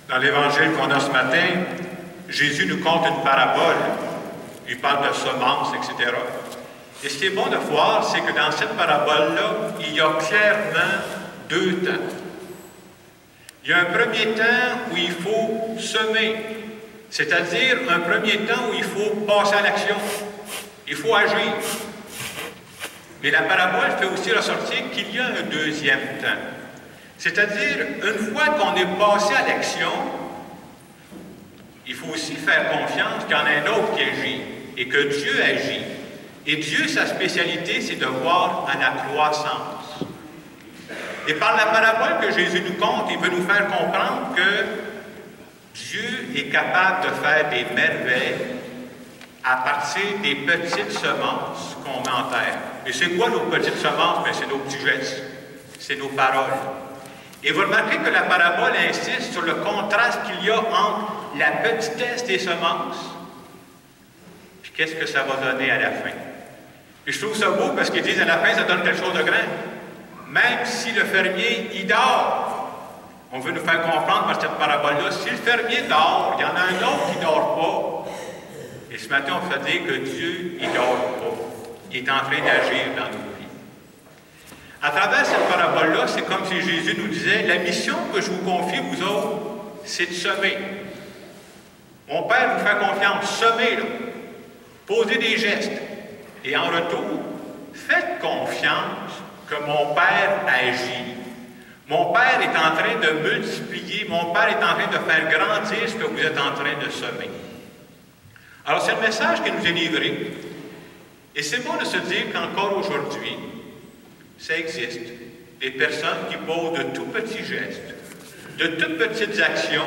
Dans l'évangile qu'on a ce matin, Jésus nous conte une parabole. Il parle de semences, etc. Et ce qui est bon de voir, c'est que dans cette parabole-là, il y a clairement deux temps. Il y a un premier temps où il faut semer, c'est-à-dire un premier temps où il faut passer à l'action, il faut agir. Mais la parabole fait aussi ressortir qu'il y a un deuxième temps. C'est-à-dire, une fois qu'on est passé à l'action, il faut aussi faire confiance qu'il y en a un autre qui agit et que Dieu agit. Et Dieu, sa spécialité, c'est de voir à la croissance. Et par la parabole que Jésus nous conte, il veut nous faire comprendre que Dieu est capable de faire des merveilles à partir des petites semences qu'on met en terre. Et c'est quoi nos petites semences? Bien, c'est nos petits gestes, c'est nos paroles. Et vous remarquez que la parabole insiste sur le contraste qu'il y a entre la petitesse des semences puis qu'est-ce que ça va donner à la fin. Et je trouve ça beau parce qu'ils disent à la fin, ça donne quelque chose de grand. Même si le fermier, il dort, on veut nous faire comprendre par cette parabole-là, si le fermier dort, il y en a un autre qui ne dort pas. Et ce matin, on fait dire que Dieu, il ne dort pas. Il est en train d'agir dans nos vies. À travers cette parabole-là, c'est comme si Jésus nous disait, la mission que je vous confie, vous autres, c'est de semer. Mon Père vous fait confiance, semez, là. Posez des gestes. Et en retour, faites confiance que mon Père agit. Mon Père est en train de multiplier, mon Père est en train de faire grandir ce que vous êtes en train de semer. Alors, c'est le message qui nous est livré. Et c'est bon de se dire qu'encore aujourd'hui, ça existe. Des personnes qui posent de tout petits gestes, de toutes petites actions.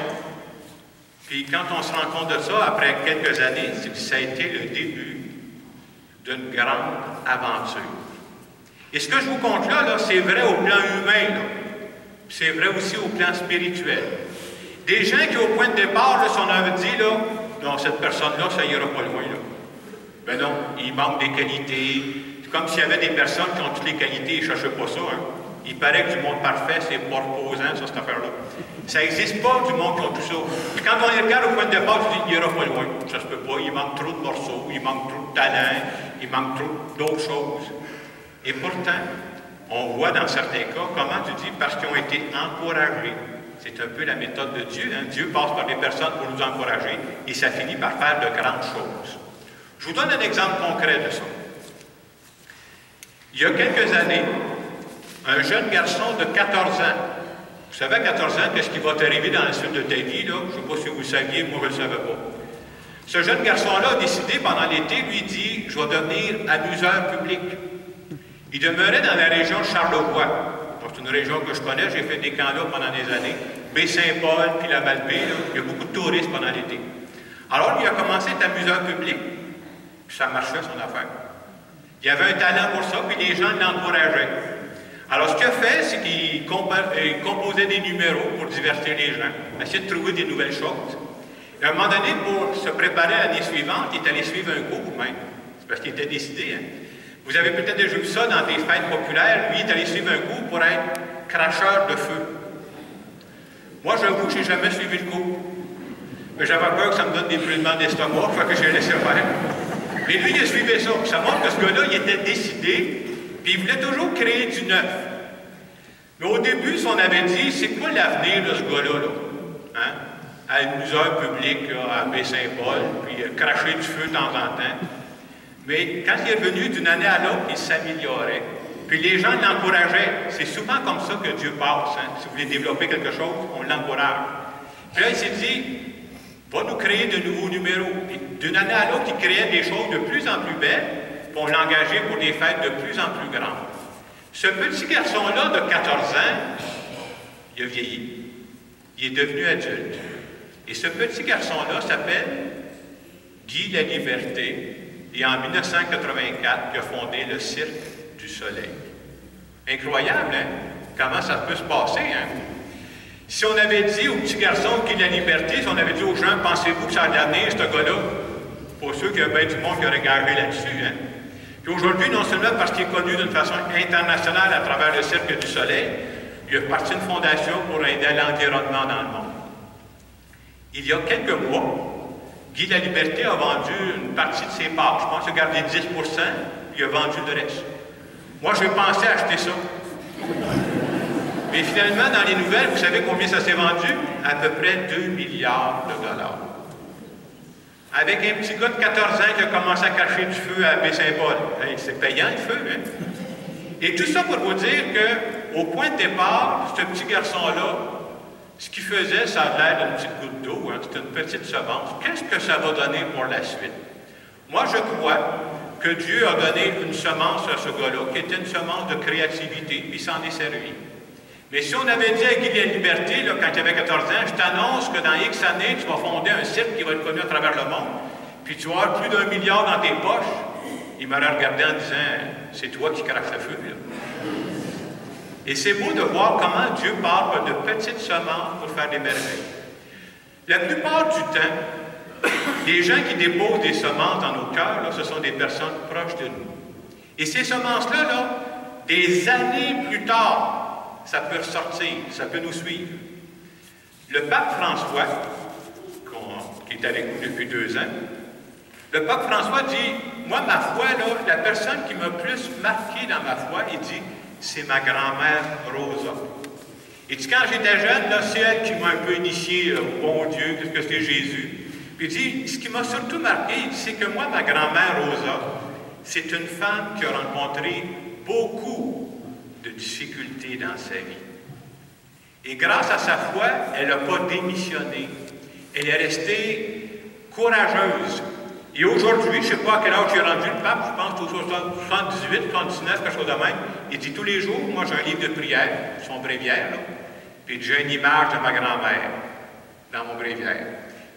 Puis quand on se rend compte de ça, après quelques années, c'est que ça a été le début d'une grande aventure. Et ce que je vous conte là, c'est vrai au plan humain, c'est vrai aussi au plan spirituel. Des gens qui, au point de départ, là, si on avait dit, là, non, cette personne-là, ça ira pas loin, là. Ben non, il manque des qualités. C'est comme s'il y avait des personnes qui ont toutes les qualités, ils ne cherchaient pas ça, hein. Il paraît que du monde parfait, c'est pas reposant, ça, cette affaire-là. Ça n'existe pas, du monde qui ont tout ça. Puis quand on les regarde au point de départ, tu dis, il ira pas loin. Ça se peut pas, il manque trop de morceaux, il manque trop de talent, il manque trop d'autres choses. Et pourtant, on voit dans certains cas, comment tu dis, parce qu'ils ont été encouragés. C'est un peu la méthode de Dieu. Hein? Dieu passe par des personnes pour nous encourager et ça finit par faire de grandes choses. Je vous donne un exemple concret de ça. Il y a quelques années, un jeune garçon de 14 ans, vous savez, à 14 ans, qu'est-ce qui va t'arriver dans la suite de ta vie, là? Je ne sais pas si vous le saviez, moi je ne le savais pas. Ce jeune garçon-là a décidé pendant l'été, lui dit, je vais devenir amuseur public. Il demeurait dans la région de Charlevoix. C'est une région que je connais, j'ai fait des camps là pendant des années. Baie-Saint-Paul, puis la Malbaie, il y a beaucoup de touristes pendant l'été. Alors, il a commencé à être amuseur public, puis ça marchait son affaire. Il avait un talent pour ça, puis les gens l'encourageaient. Alors, ce qu'il a fait, c'est qu'il composait des numéros pour divertir les gens, essayer de trouver des nouvelles choses. Et à un moment donné, pour se préparer à l'année suivante, il est allé suivre un cours même. C'est parce qu'il était décidé, hein. Vous avez peut-être déjà vu ça dans des fêtes populaires. Lui, il est allé suivre un cours pour être cracheur de feu. Moi, j'avoue que je n'ai jamais suivi le cours. Mais j'avais peur que ça me donne des brûlements d'estomac, fait que j'ai laissé faire. Mais lui, il a suivi ça. Ça montre que ce gars-là, il était décidé, puis il voulait toujours créer du neuf. Mais au début, si on avait dit, c'est quoi l'avenir de ce gars-là, là? Hein? À une museur publique, là, à Baie-Saint-Paul, puis cracher du feu de temps en temps. Mais quand il est venu d'une année à l'autre, il s'améliorait. Puis les gens l'encourageaient. C'est souvent comme ça que Dieu passe. Hein? Si vous voulez développer quelque chose, on l'encourage. Puis là, il s'est dit, va nous créer de nouveaux numéros. Puis d'une année à l'autre, il créait des choses de plus en plus belles, puis on l'engageait pour des fêtes de plus en plus grandes. Ce petit garçon-là, de 14 ans, il a vieilli. Il est devenu adulte. Et ce petit garçon-là s'appelle Guy Laliberté. Et en 1984, il a fondé le Cirque du Soleil. Incroyable, hein? Comment ça peut se passer, hein? Si on avait dit au petit garçon qui a la liberté, si on avait dit aux gens, pensez-vous que ça a de l'avenir, ce gars-là? Pour ceux qui ont bien du monde qui aurait gagé là-dessus, hein? Puis aujourd'hui, non seulement parce qu'il est connu d'une façon internationale à travers le Cirque du Soleil, il a parti d'une fondation pour aider à l'environnement dans le monde. Il y a quelques mois, Guy Laliberté a vendu une partie de ses parts. Je pense qu'il a gardé 10 %, il a vendu le reste. Moi, j'ai pensé à acheter ça. Mais finalement, dans les nouvelles, vous savez combien ça s'est vendu? À peu près 2 milliards de dollars. Avec un petit gars de 14 ans qui a commencé à cacher du feu à Baie-Saint-Paul. Hey, c'est payant le feu, hein? Et tout ça pour vous dire qu'au point de départ, ce petit garçon-là, ce qu'il faisait, ça a l'air d'une petite goutte d'eau, hein? C'est une petite semence. Qu'est-ce que ça va donner pour la suite? Moi, je crois que Dieu a donné une semence à ce gars-là, qui était une semence de créativité, puis il s'en est servi. Mais si on avait dit à Guy Laliberté, là, quand il avait 14 ans, je t'annonce que dans X années, tu vas fonder un cirque qui va être connu à travers le monde, puis tu vas avoir plus d'1 milliard dans tes poches, il m'aurait regardé en disant, c'est toi qui craches le feu, là. Et c'est beau de voir comment Dieu parle de petites semences pour faire des merveilles. La plupart du temps, les gens qui déposent des semences dans nos cœurs, là, ce sont des personnes proches de nous. Et ces semences-là, là, des années plus tard, ça peut ressortir, ça peut nous suivre. Le pape François, qui est avec nous depuis 2 ans, le pape François dit, moi, ma foi, là, la personne qui m'a plus marqué dans ma foi, il dit, c'est ma grand-mère Rosa. Il dit, quand j'étais jeune, là, c'est elle qui m'a un peu initié au bon Dieu, qu'est-ce que c'est Jésus. Puis il dit, ce qui m'a surtout marqué, c'est que moi, ma grand-mère Rosa, c'est une femme qui a rencontré beaucoup de difficultés dans sa vie. Et grâce à sa foi, elle n'a pas démissionné. Elle est restée courageuse. Et aujourd'hui, je ne sais pas à quel âge j'ai rendu le pape, je pense au 78, 79, quelque chose de même. Il dit tous les jours, moi j'ai un livre de prière, son bréviaire, là, puis j'ai une image de ma grand-mère dans mon bréviaire.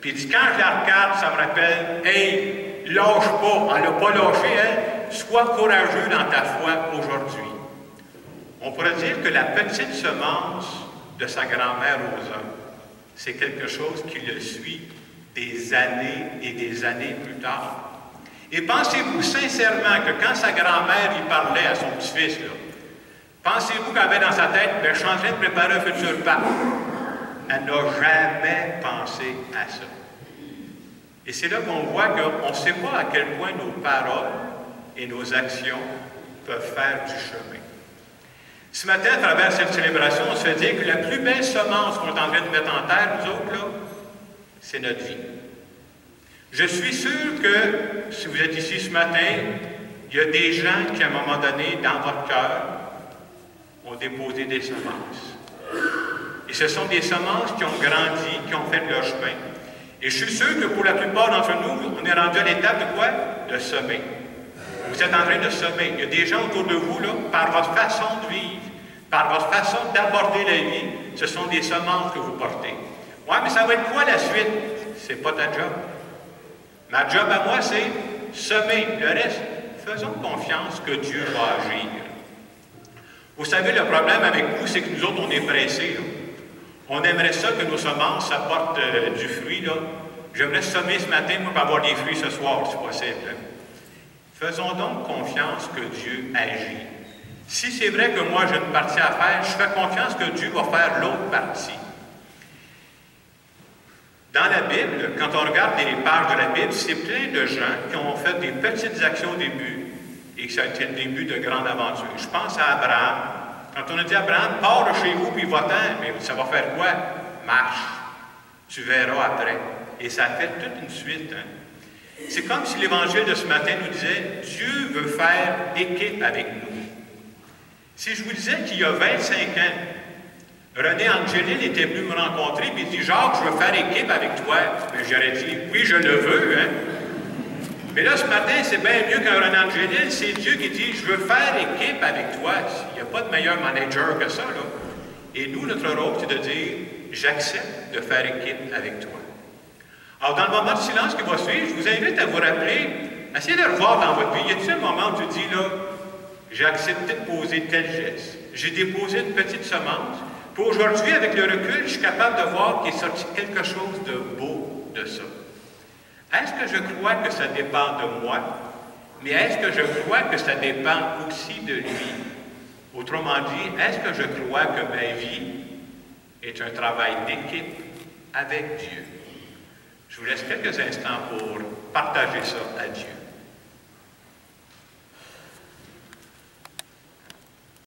Puis il dit, quand je la regarde, ça me rappelle, hey, lâche pas, elle n'a pas lâché, elle, sois courageux dans ta foi aujourd'hui. On pourrait dire que la petite semence de sa grand-mère Rosa, c'est quelque chose qui le suit des années et des années plus tard. Et pensez-vous sincèrement que quand sa grand-mère y parlait à son petit-fils, pensez-vous qu'elle avait dans sa tête, ben, je suis en train de préparer un futur pape. Elle n'a jamais pensé à ça. Et c'est là qu'on voit qu'on ne sait pas à quel point nos paroles et nos actions peuvent faire du chemin. Ce matin, à travers cette célébration, on se fait dire que la plus belle semence qu'on est en train de mettre en terre, nous autres, là, c'est notre vie. Je suis sûr que, si vous êtes ici ce matin, il y a des gens qui, à un moment donné, dans votre cœur, ont déposé des semences. Et ce sont des semences qui ont grandi, qui ont fait leur chemin. Et je suis sûr que pour la plupart d'entre nous, on est rendu à l'étape de quoi? De semer. Vous êtes en train de semer. Il y a des gens autour de vous, là, par votre façon de vivre, par votre façon d'aborder la vie, ce sont des semences que vous portez. Oui, mais ça va être quoi la suite? C'est pas ta job. Ma job à moi, c'est semer. Le reste, faisons confiance que Dieu va agir. Vous savez, le problème avec nous, c'est que nous autres, on est pressés. Là. On aimerait ça que nos semences apportent du fruit. Là. J'aimerais semer ce matin pour avoir des fruits ce soir, si possible. Hein. Faisons donc confiance que Dieu agit. Si c'est vrai que moi, j'ai une partie à faire, je fais confiance que Dieu va faire l'autre partie. Dans la Bible, quand on regarde les pages de la Bible, c'est plein de gens qui ont fait des petites actions au début et que ça a été le début de grandes aventures. Je pense à Abraham. Quand on a dit à Abraham, pars de chez vous puis va-t'en, mais ça va faire quoi? Marche. Tu verras après. Et ça a fait toute une suite. Hein? C'est comme si l'Évangile de ce matin nous disait, Dieu veut faire équipe avec nous. Si je vous disais qu'il y a 25 ans, René Angelil était venu me rencontrer et il dit, Jacques, je veux faire équipe avec toi. Mais j'aurais dit, oui, je le veux. Hein? Mais là, ce matin, c'est bien mieux qu'un René Angelil, c'est Dieu qui dit, je veux faire équipe avec toi. Il n'y a pas de meilleur manager que ça, là. Et nous, notre rôle, c'est de dire, j'accepte de faire équipe avec toi. Alors, dans le moment de silence qui va suivre, je vous invite à vous rappeler, essayez de revoir dans votre vie. Y a-t-il un moment où tu dis, là, j'ai accepté de poser tel geste. J'ai déposé une petite semence. Puis aujourd'hui, avec le recul, je suis capable de voir qu'il est sorti quelque chose de beau de ça. Est-ce que je crois que ça dépend de moi? Mais est-ce que je crois que ça dépend aussi de lui? Autrement dit, est-ce que je crois que ma vie est un travail d'équipe avec Dieu? Je vous laisse quelques instants pour partager ça à Dieu.